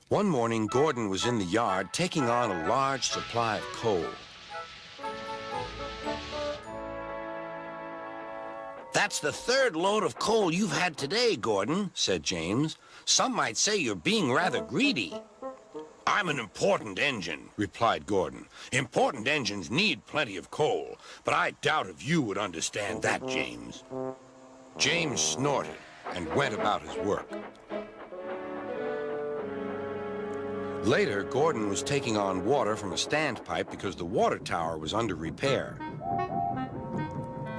One morning, Gordon was in the yard taking on a large supply of coal. That's the third load of coal you've had today, Gordon, said James. Some might say you're being rather greedy. I'm an important engine, replied Gordon. Important engines need plenty of coal, but I doubt if you would understand that, James. James snorted and went about his work. Later, Gordon was taking on water from a standpipe because the water tower was under repair.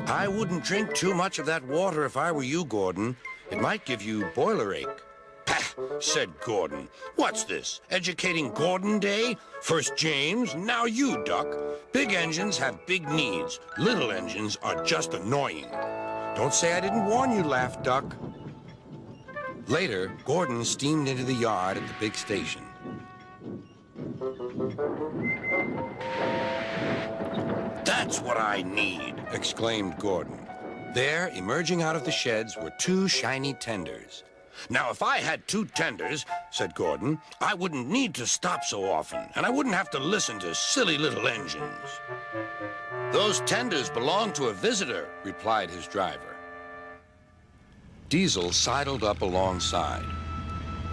I wouldn't drink too much of that water if I were you, Gordon. It might give you boiler ache. Pah, said Gordon. What's this, educating Gordon Day? First James, now you, Duck. Big engines have big needs. Little engines are just annoying. Don't say I didn't warn you, laughed Duck. Later, Gordon steamed into the yard at the big station. That's what I need, exclaimed Gordon. There, emerging out of the sheds, were two shiny tenders. Now, if I had two tenders, said Gordon, I wouldn't need to stop so often, and I wouldn't have to listen to silly little engines. Those tenders belong to a visitor, replied his driver. Diesel sidled up alongside.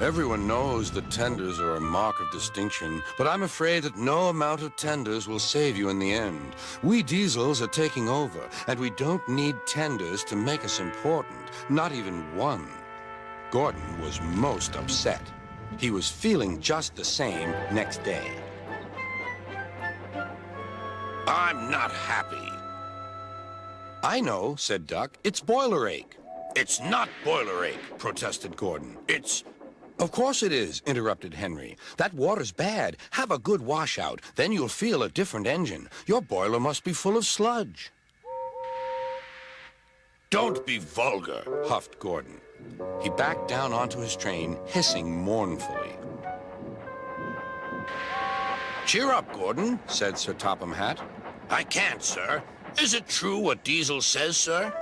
Everyone knows that tenders are a mark of distinction, but I'm afraid that no amount of tenders will save you in the end. We Diesels are taking over, and we don't need tenders to make us important, not even one. Gordon was most upset. He was feeling just the same next day. I'm not happy. I know, said Duck. It's boiler ache. It's not boiler ache, protested Gordon. It's... Of course it is, interrupted Henry. That water's bad. Have a good washout. Then you'll feel a different engine. Your boiler must be full of sludge. Don't be vulgar, huffed Gordon. He backed down onto his train, hissing mournfully. Cheer up, Gordon, said Sir Topham Hatt. I can't, sir. Is it true what Diesel says, sir?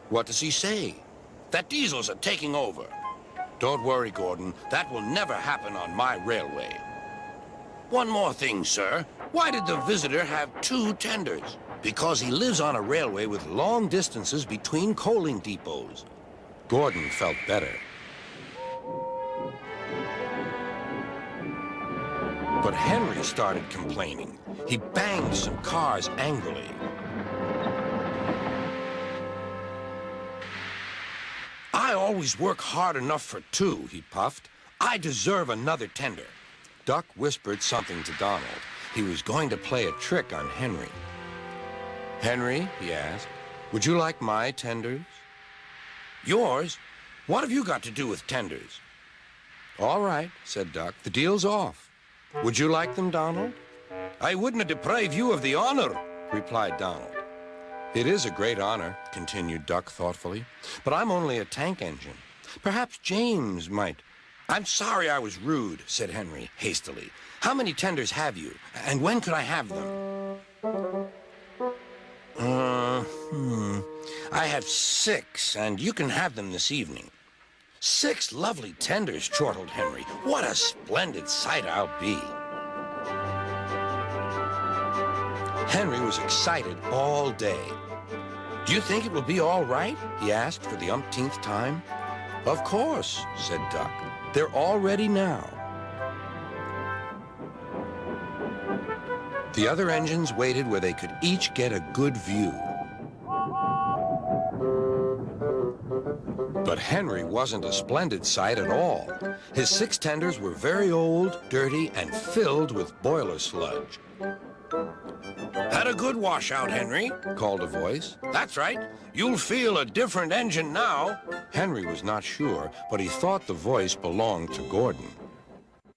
What does he say? That Diesels are taking over. Don't worry, Gordon. That will never happen on my railway. One more thing, sir. Why did the visitor have two tenders? Because he lives on a railway with long distances between coaling depots. Gordon felt better. But Henry started complaining. He banged some cars angrily. I always work hard enough for two, he puffed. I deserve another tender. Duck whispered something to Donald. He was going to play a trick on Henry. Henry, he asked, would you like my tenders? Yours? What have you got to do with tenders? All right, said Duck. The deal's off. Would you like them, Donald? I wouldn't deprive you of the honor, replied Donald. It is a great honor, continued Duck thoughtfully, but I'm only a tank engine. Perhaps James might. I'm sorry I was rude, said Henry hastily. How many tenders have you, and when could I have them? I have 6, and you can have them this evening. 6 lovely tenders, chortled Henry. What a splendid sight I'll be. Henry was excited all day. Do you think it will be all right? He asked for the umpteenth time. Of course, said Duck. They're all ready now. The other engines waited where they could each get a good view. But Henry wasn't a splendid sight at all. His 6 tenders were very old, dirty, and filled with boiler sludge. Had a good washout, Henry, called a voice. That's right. You'll feel a different engine now. Henry was not sure, but he thought the voice belonged to Gordon.